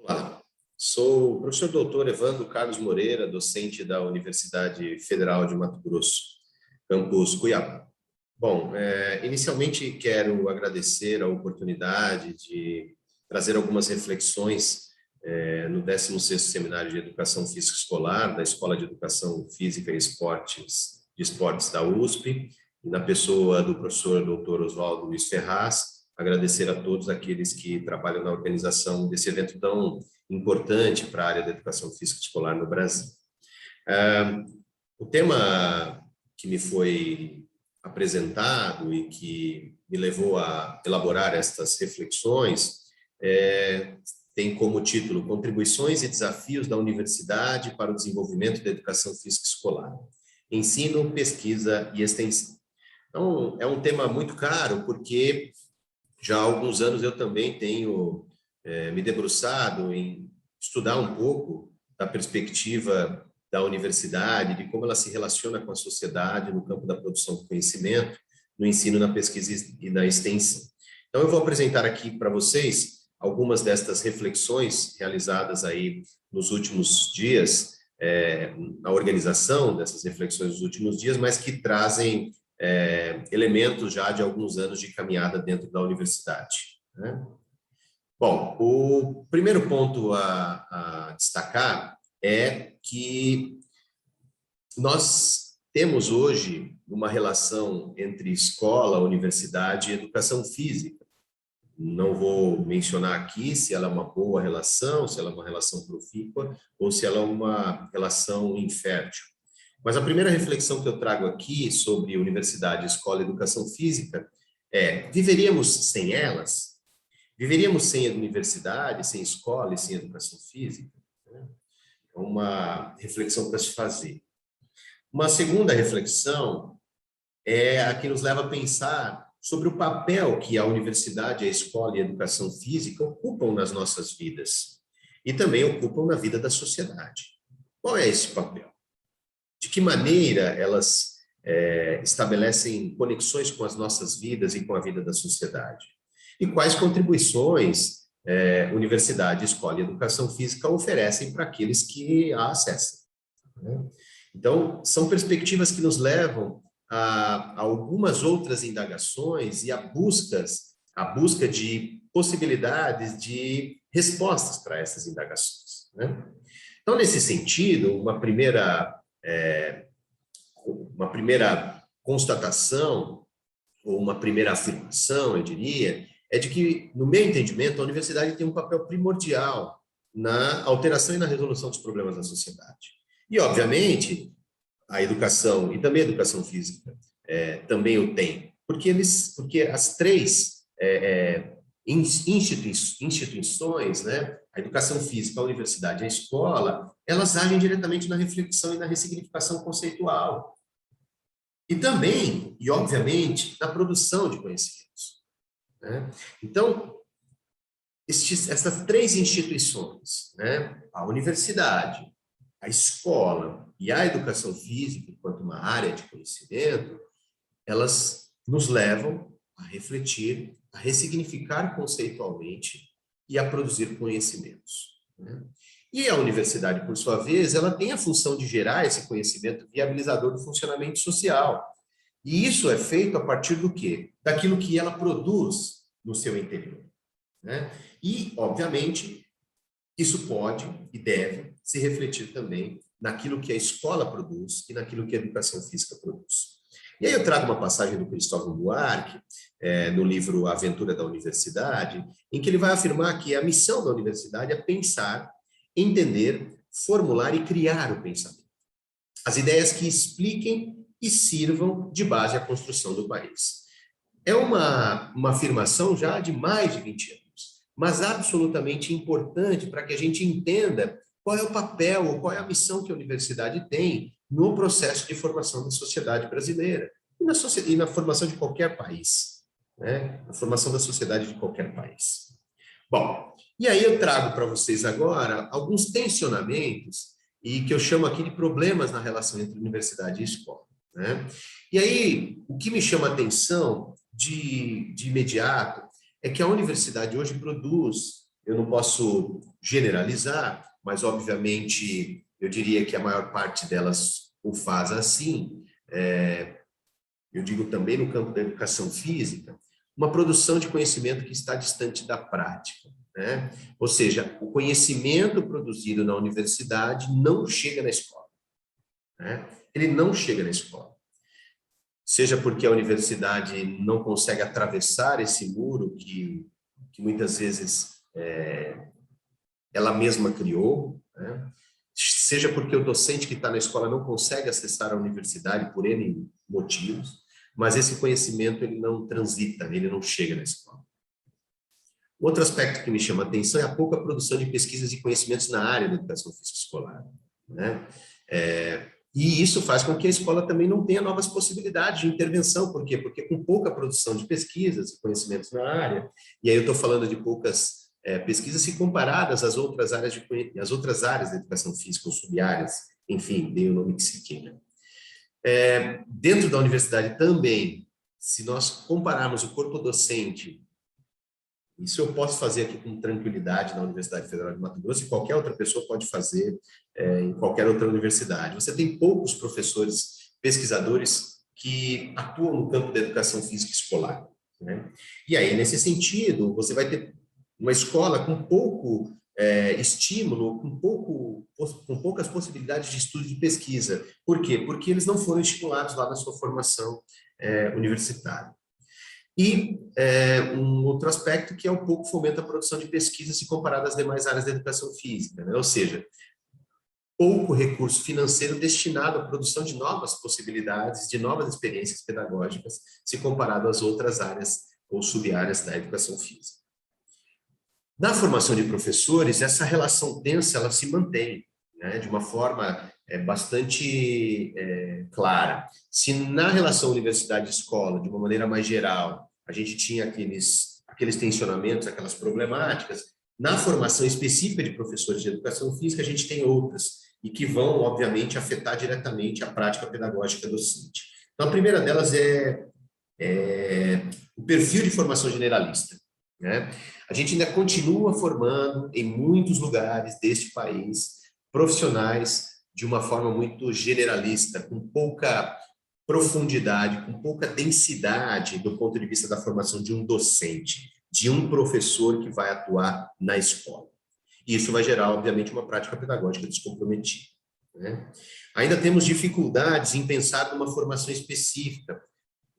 Olá, sou o professor doutor Evandro Carlos Moreira, docente da Universidade Federal de Mato Grosso, campus Cuiabá. Bom, inicialmente quero agradecer a oportunidade de trazer algumas reflexões no 16º Seminário de Educação Física Escolar da Escola de Educação Física e Esportes da USP, e na pessoa do professor doutor Oswaldo Luiz Ferraz, agradecer a todos aqueles que trabalham na organização desse evento tão importante para a área da educação física escolar no Brasil. O tema que me foi apresentado e que me levou a elaborar estas reflexões tem como título Contribuições e Desafios da Universidade para o Desenvolvimento da Educação Física Escolar, Ensino, Pesquisa e Extensão. Então, é um tema muito caro, porque já há alguns anos eu também tenho me debruçado em estudar um pouco da perspectiva da universidade, de como ela se relaciona com a sociedade no campo da produção de conhecimento, no ensino, na pesquisa e na extensão. Então, eu vou apresentar aqui para vocês algumas destas reflexões realizadas aí nos últimos dias, na organização dessas reflexões nos últimos dias, mas que trazem elementos já de alguns anos de caminhada dentro da universidade, né? Bom, o primeiro ponto a destacar é que nós temos hoje uma relação entre escola, universidade e educação física. Não vou mencionar aqui se ela é uma boa relação, se ela é uma relação profícua ou se ela é uma relação infértil. Mas a primeira reflexão que eu trago aqui sobre universidade, escola e educação física viveríamos sem elas? Viveríamos sem a universidade, sem escola e sem educação física? É uma reflexão para se fazer. Uma segunda reflexão é a que nos leva a pensar sobre o papel que a universidade, a escola e a educação física ocupam nas nossas vidas e também ocupam na vida da sociedade. Qual é esse papel? De que maneira elas estabelecem conexões com as nossas vidas e com a vida da sociedade? E quais contribuições universidade, escola e educação física oferecem para aqueles que a acessam, né? Então, são perspectivas que nos levam a algumas outras indagações e a busca de possibilidades de respostas para essas indagações, né? Então, nesse sentido, uma primeira constatação, ou uma primeira afirmação, eu diria, é de que, no meu entendimento, a universidade tem um papel primordial na alteração e na resolução dos problemas da sociedade. E, obviamente, a educação, e também a educação física, também o tem, porque as três instituições, né, a educação física, a universidade e a escola, elas agem diretamente na reflexão e na ressignificação conceitual. E também, e obviamente, na produção de conhecimentos, né? Então, essas três instituições, né, a universidade, a escola e a educação física, enquanto uma área de conhecimento, elas nos levam a refletir, a ressignificar conceitualmente e a produzir conhecimentos, né? E a universidade, por sua vez, ela tem a função de gerar esse conhecimento viabilizador do funcionamento social. E isso é feito a partir do quê? Daquilo que ela produz no seu interior, né? E, obviamente, isso pode e deve se refletir também naquilo que a escola produz e naquilo que a educação física produz. E aí eu trago uma passagem do Cristóvão Buarque, no livro A Aventura da Universidade, em que ele vai afirmar que a missão da universidade é pensar, entender, formular e criar o pensamento. As ideias que expliquem e sirvam de base à construção do país. É uma afirmação já de mais de 20 anos, mas absolutamente importante para que a gente entenda qual é o papel ou qual é a missão que a universidade tem no processo de formação da sociedade brasileira e na formação de qualquer país, né? Na formação da sociedade de qualquer país. Bom, e aí eu trago para vocês agora alguns tensionamentos e que eu chamo aqui de problemas na relação entre universidade e escola, né? E aí, o que me chama a atenção de imediato é que a universidade hoje produz Eu não posso generalizar, mas, obviamente, eu diria que a maior parte delas o faz assim. Eu digo também no campo da educação física, uma produção de conhecimento que está distante da prática, né? Ou seja, o conhecimento produzido na universidade não chega na escola, né? Ele não chega na escola. Seja porque a universidade não consegue atravessar esse muro que muitas vezes ela mesma criou, né? Seja porque o docente que está na escola não consegue acessar a universidade por N motivos, mas esse conhecimento ele não transita, ele não chega na escola. Outro aspecto que me chama a atenção é a pouca produção de pesquisas e conhecimentos na área da educação física escolar, né? E isso faz com que a escola também não tenha novas possibilidades de intervenção. Por quê? Porque com pouca produção de pesquisas e conhecimentos na área, e aí eu estou falando de poucas pesquisas se comparadas às outras áreas às outras áreas da educação física, ou sub-áreas, enfim, dê o nome que se queira. Dentro da universidade também, se nós compararmos o corpo docente, isso eu posso fazer aqui com tranquilidade na Universidade Federal de Mato Grosso, e qualquer outra pessoa pode fazer em qualquer outra universidade. Você tem poucos professores, pesquisadores que atuam no campo da educação física escolar, né? E aí, nesse sentido, você vai ter uma escola com pouco estímulo, com poucas possibilidades de estudo e de pesquisa. Por quê? Porque eles não foram estimulados lá na sua formação universitária. E um outro aspecto que é um pouco fomenta a produção de pesquisa se comparado às demais áreas da educação física, né? Ou seja, pouco recurso financeiro destinado à produção de novas possibilidades, de novas experiências pedagógicas, se comparado às outras áreas ou sub-áreas da educação física. Na formação de professores, essa relação tensa ela se mantém, né, de uma forma bastante clara. Se na relação universidade-escola, de uma maneira mais geral, a gente tinha aqueles tensionamentos, aquelas problemáticas, na formação específica de professores de educação física, a gente tem outras, e que vão, obviamente, afetar diretamente a prática pedagógica docente. Então, a primeira delas é o perfil de formação generalista, né? A gente ainda continua formando, em muitos lugares deste país, profissionais de uma forma muito generalista, com pouca profundidade, com pouca densidade do ponto de vista da formação de um docente, de um professor que vai atuar na escola. E isso vai gerar, obviamente, uma prática pedagógica descomprometida, né? Ainda temos dificuldades em pensar numa formação específica,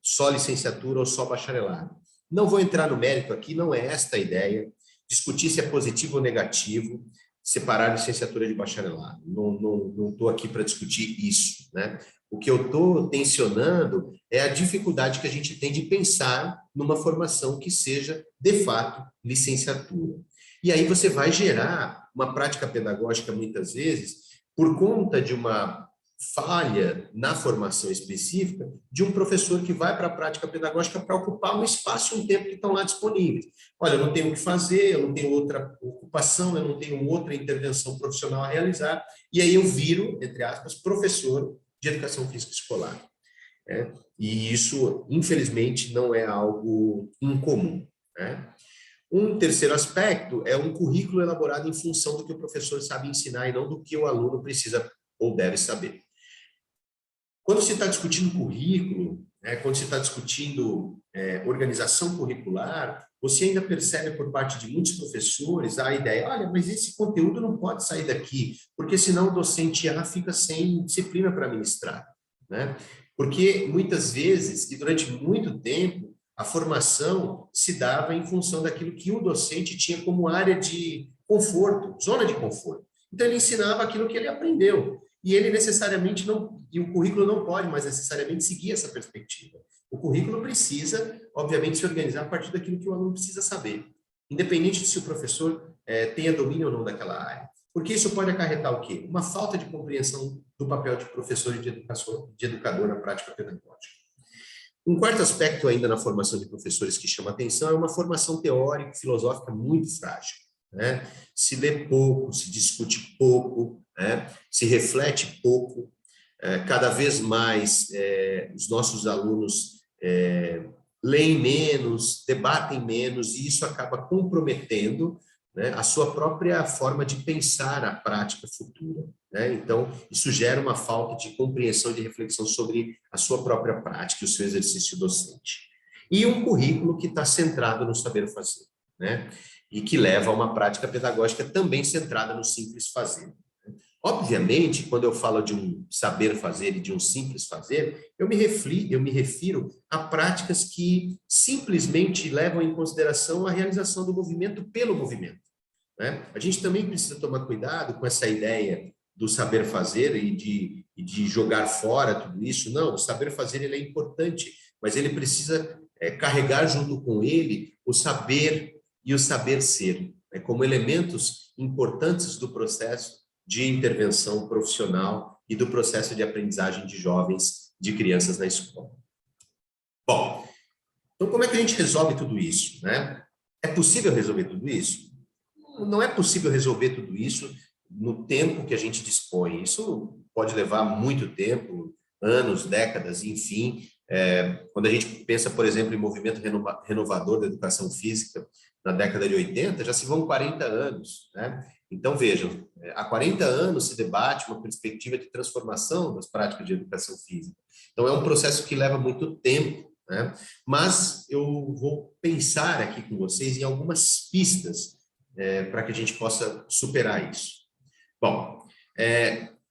só licenciatura ou só bacharelado. Não vou entrar no mérito aqui, não é esta a ideia, discutir se é positivo ou negativo, separar licenciatura de bacharelado. Não estou aqui para discutir isso, né? O que eu estou tensionando é a dificuldade que a gente tem de pensar numa formação que seja, de fato, licenciatura. E aí você vai gerar uma prática pedagógica, muitas vezes, por conta de uma falha na formação específica de um professor que vai para a prática pedagógica para ocupar um espaço e um tempo que estão lá disponíveis. Olha, eu não tenho o que fazer, eu não tenho outra ocupação, eu não tenho outra intervenção profissional a realizar, e aí eu viro, entre aspas, professor de educação física escolar. E isso, infelizmente, não é algo incomum, né? Um terceiro aspecto é um currículo elaborado em função do que o professor sabe ensinar e não do que o aluno precisa ou deve saber. Quando se está discutindo currículo, quando se está discutindo organização curricular, você ainda percebe por parte de muitos professores a ideia, olha, mas esse conteúdo não pode sair daqui, porque senão o docente A fica sem disciplina para ministrar, né? Porque muitas vezes, e durante muito tempo, a formação se dava em função daquilo que o docente tinha como área de conforto, zona de conforto. Então, ele ensinava aquilo que ele aprendeu. E ele necessariamente não, e o currículo não pode mais necessariamente seguir essa perspectiva. O currículo precisa, obviamente, se organizar a partir daquilo que o aluno precisa saber, independente de se o professor tenha domínio ou não daquela área. Porque isso pode acarretar o quê? Uma falta de compreensão do papel de professor e de educador na prática pedagógica. Um quarto aspecto ainda na formação de professores que chama atenção é uma formação teórico-filosófica muito frágil, né? Se lê pouco, se discute pouco, né? Se reflete pouco. Cada vez mais os nossos alunos leem menos, debatem menos, e isso acaba comprometendo né, a sua própria forma de pensar a prática futura, né? Então, isso gera uma falta de compreensão e de reflexão sobre a sua própria prática e o seu exercício docente. E um currículo que está centrado no saber fazer, né? E que leva a uma prática pedagógica também centrada no simples fazer. Obviamente, quando eu falo de um saber fazer e de um simples fazer, eu me refiro a práticas que simplesmente levam em consideração a realização do movimento pelo movimento, né? A gente também precisa tomar cuidado com essa ideia do saber fazer e de jogar fora tudo isso. Não, o saber fazer ele é importante, mas ele precisa carregar junto com ele o saber e o saber ser, né, como elementos importantes do processo de intervenção profissional e do processo de aprendizagem de jovens, de crianças na escola. Bom, então como é que a gente resolve tudo isso, né? É possível resolver tudo isso? Não é possível resolver tudo isso no tempo que a gente dispõe. Isso pode levar muito tempo, anos, décadas, enfim. Quando a gente pensa, por exemplo, em movimento renovador da educação física na década de 80, já se vão 40 anos, né? Então, vejam, há 40 anos se debate uma perspectiva de transformação das práticas de educação física. Então, é um processo que leva muito tempo, né? Mas eu vou pensar aqui com vocês em algumas pistas para que a gente possa superar isso. Bom,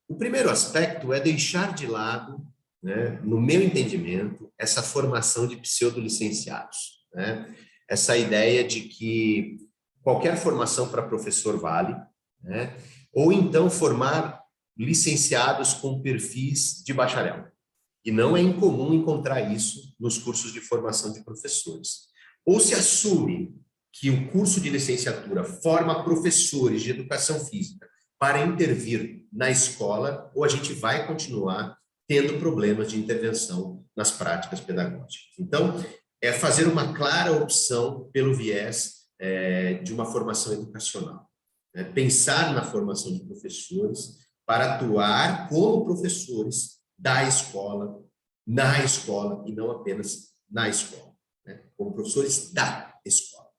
o primeiro aspecto é deixar de lado, né, no meu entendimento, essa formação de pseudo-licenciados, né? Essa ideia de que qualquer formação para professor vale, né? Ou então formar licenciados com perfis de bacharel. E não é incomum encontrar isso nos cursos de formação de professores. Ou se assume que o curso de licenciatura forma professores de educação física para intervir na escola, ou a gente vai continuar tendo problemas de intervenção nas práticas pedagógicas. Então, é fazer uma clara opção pelo viés de uma formação educacional. Pensar na formação de professores para atuar como professores da escola, na escola, e não apenas na escola, né? Como professores da escola.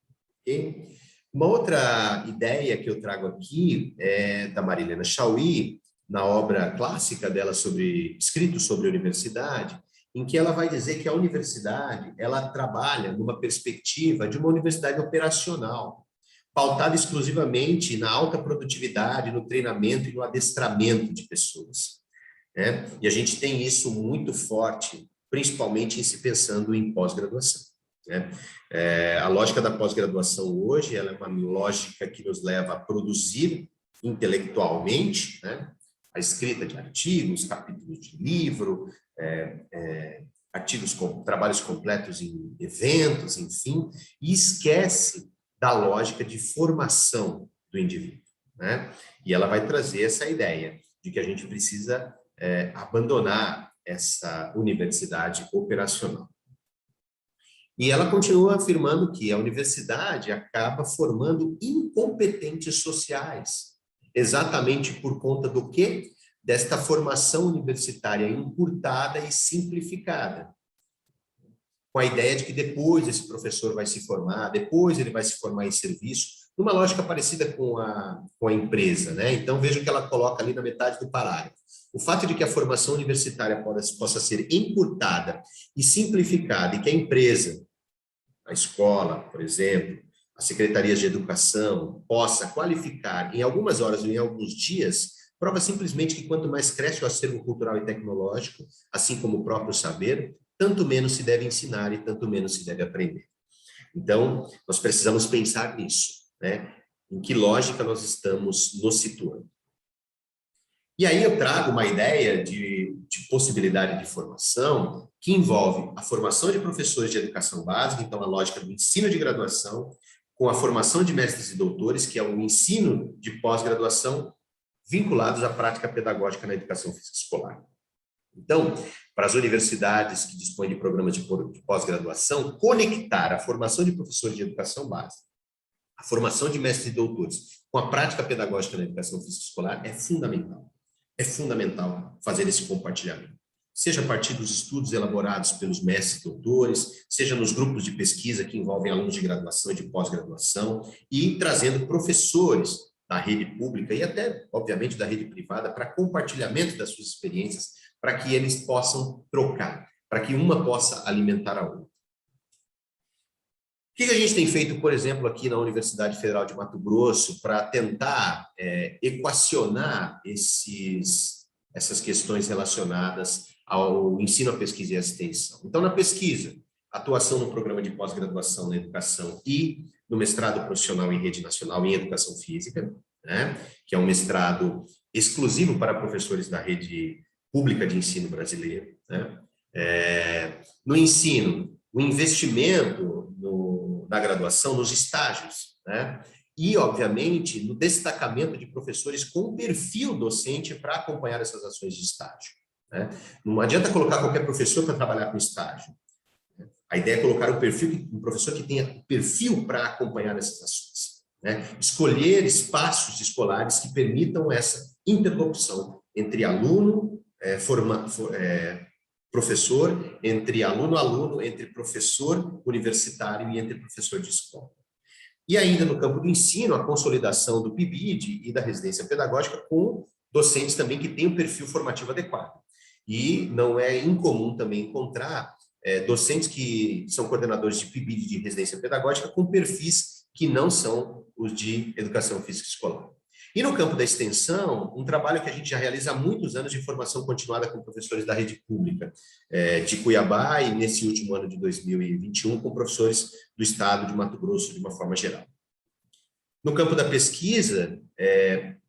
Okay? Uma outra ideia que eu trago aqui é da Marilena Chauí, na obra clássica dela escrito sobre a universidade, em que ela vai dizer que a universidade ela trabalha numa perspectiva de uma universidade operacional, pautada exclusivamente na alta produtividade, no treinamento e no adestramento de pessoas, né? E a gente tem isso muito forte, principalmente em se pensando em pós-graduação, né? A lógica da pós-graduação hoje ela é uma lógica que nos leva a produzir intelectualmente, né? A escrita de artigos, capítulos de livro, trabalhos completos em eventos, enfim, e esquece da lógica de formação do indivíduo, né? E ela vai trazer essa ideia de que a gente precisa abandonar essa universidade operacional. E ela continua afirmando que a universidade acaba formando incompetentes sociais, exatamente por conta do quê? Desta formação universitária encurtada e simplificada, com a ideia de que depois esse professor vai se formar, depois ele vai se formar em serviço, numa lógica parecida com a empresa, né? Então, veja o que ela coloca ali na metade do parágrafo. O fato de que a formação universitária possa ser encurtada e simplificada, e que a empresa, a escola, por exemplo, as secretarias de educação, possa qualificar em algumas horas ou em alguns dias, prova simplesmente que quanto mais cresce o acervo cultural e tecnológico, assim como o próprio saber, tanto menos se deve ensinar e tanto menos se deve aprender. Então, nós precisamos pensar nisso, né? Em que lógica nós estamos nos situando. E aí eu trago uma ideia de possibilidade de formação que envolve a formação de professores de educação básica, então a lógica do ensino de graduação, com a formação de mestres e doutores, que é o ensino de pós-graduação, vinculados à prática pedagógica na educação física escolar. Então, para as universidades que dispõem de programas de pós-graduação, conectar a formação de professores de educação básica, a formação de mestres e doutores com a prática pedagógica na educação física escolar é fundamental. É fundamental fazer esse compartilhamento. seja a partir dos estudos elaborados pelos mestres e doutores, seja nos grupos de pesquisa que envolvem alunos de graduação e de pós-graduação, e trazendo professores da rede pública e até, obviamente, da rede privada para compartilhamento das suas experiências, para que eles possam trocar, para que uma possa alimentar a outra. O que a gente tem feito, por exemplo, aqui na Universidade Federal de Mato Grosso para tentar equacionar essas questões relacionadas ao ensino, à pesquisa e à extensão? Então, na pesquisa, atuação no programa de pós-graduação na educação e no mestrado profissional em rede nacional em educação física, né, que é um mestrado exclusivo para professores da rede pública de ensino brasileiro, né? No ensino, o investimento na graduação, nos estágios, né? E, obviamente, no destacamento de professores com perfil docente para acompanhar essas ações de estágio, né? Não adianta colocar qualquer professor para trabalhar com estágio. A ideia é colocar um professor que tenha perfil para acompanhar essas ações, né? Escolher espaços escolares que permitam essa interlocução entre aluno, professor, entre aluno-aluno, entre professor universitário e entre professor de escola. E ainda no campo do ensino, a consolidação do PIBID e da residência pedagógica com docentes também que têm um perfil formativo adequado. E não é incomum também encontrar docentes que são coordenadores de PIBID de residência pedagógica com perfis que não são os de educação física escolar. E no campo da extensão, um trabalho que a gente já realiza há muitos anos de formação continuada com professores da rede pública de Cuiabá e nesse último ano de 2021 com professores do estado de Mato Grosso de uma forma geral. No campo da pesquisa,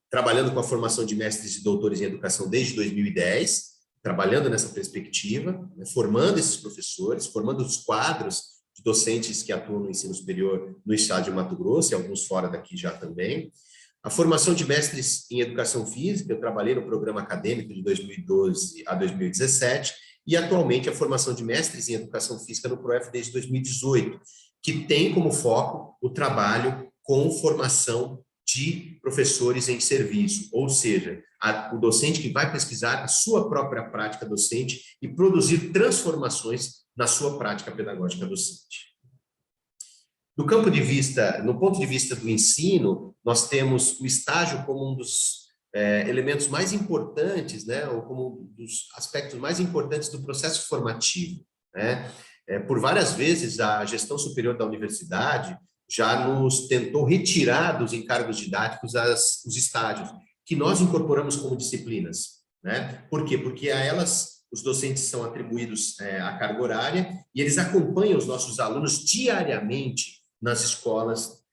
trabalhando com a formação de mestres e doutores em educação desde 2010, trabalhando nessa perspectiva, né, formando esses professores, formando os quadros de docentes que atuam no ensino superior no estado de Mato Grosso e alguns fora daqui já também. A formação de mestres em educação física, eu trabalhei no programa acadêmico de 2012 a 2017, e atualmente a formação de mestres em educação física no ProF desde 2018, que tem como foco o trabalho com formação de professores em serviço, ou seja, o docente que vai pesquisar a sua própria prática docente e produzir transformações na sua prática pedagógica docente. No ponto de vista do ensino, nós temos o estágio como um dos elementos mais importantes, né, ou como um dos aspectos mais importantes do processo formativo, né? Por várias vezes, a gestão superior da universidade já nos tentou retirar dos encargos didáticos os estágios, que nós incorporamos como disciplinas, né? Por quê? Porque a elas os docentes são atribuídos a carga horária e eles acompanham os nossos alunos diariamente nas escolas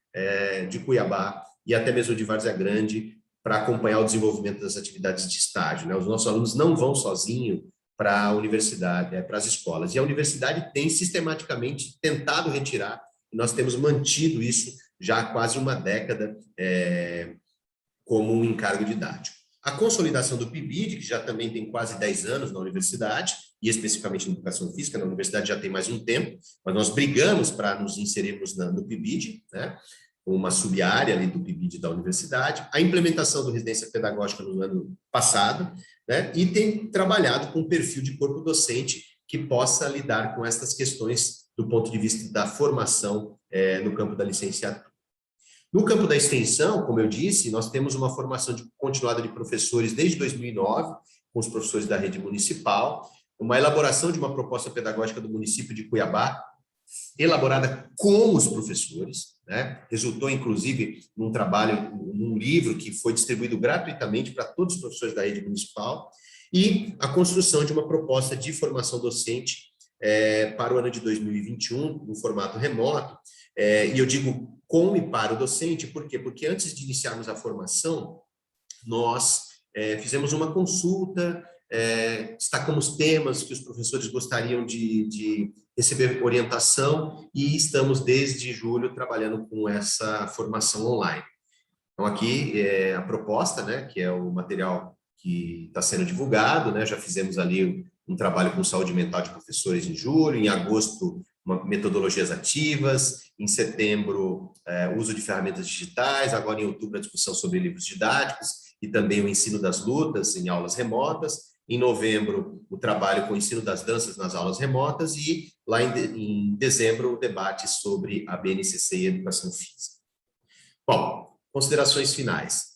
de Cuiabá e até mesmo de Várzea Grande para acompanhar o desenvolvimento das atividades de estágio, né? Os nossos alunos não vão sozinhos para a universidade, para as escolas. E a universidade tem sistematicamente tentado retirar, e nós temos mantido isso já há quase uma década como um encargo didático. A consolidação do PIBID, que já também tem quase 10 anos na universidade, e especificamente na educação física, na universidade já tem mais um tempo, mas nós brigamos para nos inserirmos no PIBID, né, uma sub-área ali do PIBID da universidade, a implementação do residência pedagógica no ano passado, né, e tem trabalhado com um perfil de corpo docente que possa lidar com essas questões do ponto de vista da formação no campo da licenciatura. No campo da extensão, como eu disse, nós temos uma formação continuada de professores desde 2009, com os professores da rede municipal, uma elaboração de uma proposta pedagógica do município de Cuiabá, elaborada com os professores, né? Resultou, inclusive, num trabalho, num livro que foi distribuído gratuitamente para todos os professores da rede municipal, e a construção de uma proposta de formação docente para o ano de 2021, no formato remoto, e eu digo com e para o docente, por quê? Porque antes de iniciarmos a formação, nós fizemos uma consulta, destacamos temas que os professores gostariam de receber orientação e estamos desde julho trabalhando com essa formação online. Então aqui a proposta, né, que é o material que está sendo divulgado, né, já fizemos ali um trabalho com saúde mental de professores em julho, em agosto metodologias ativas, em setembro uso de ferramentas digitais, agora em outubro a discussão sobre livros didáticos e também o ensino das lutas em aulas remotas, Em novembro, o trabalho com o ensino das danças nas aulas remotas e lá em dezembro, o debate sobre a BNCC e educação física. Bom, considerações finais.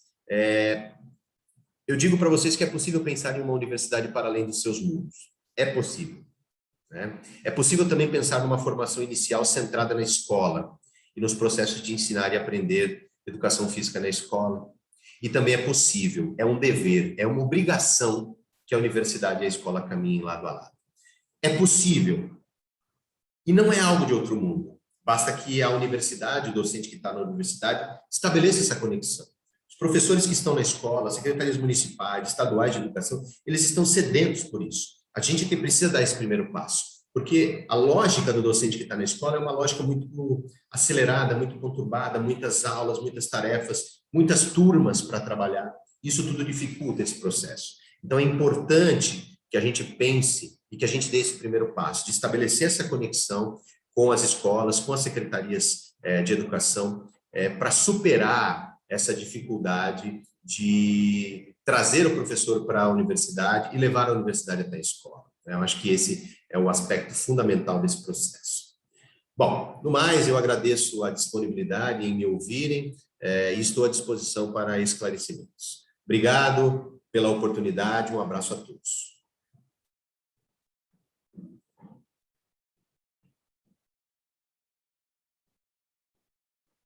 Eu digo para vocês que é possível pensar em uma universidade para além dos seus muros. É possível. Né? É possível também pensar numa formação inicial centrada na escola e nos processos de ensinar e aprender educação física na escola. E também é possível, é um dever, é uma obrigação que a universidade e a escola caminhem lado a lado. É possível. E não é algo de outro mundo. Basta que a universidade, o docente que está na universidade, estabeleça essa conexão. Os professores que estão na escola, secretarias municipais, estaduais de educação, eles estão sedentos por isso. A gente precisa dar esse primeiro passo, porque a lógica do docente que está na escola é uma lógica muito acelerada, muito conturbada, muitas aulas, muitas tarefas, muitas turmas para trabalhar. Isso tudo dificulta esse processo. Então, é importante que a gente pense e que a gente dê esse primeiro passo, de estabelecer essa conexão com as escolas, com as secretarias de educação, para superar essa dificuldade de trazer o professor para a universidade e levar a universidade até a escola. Eu acho que esse é o aspecto fundamental desse processo. Bom, no mais, eu agradeço a disponibilidade em me ouvirem e estou à disposição para esclarecimentos. Obrigado pela oportunidade, um abraço a todos.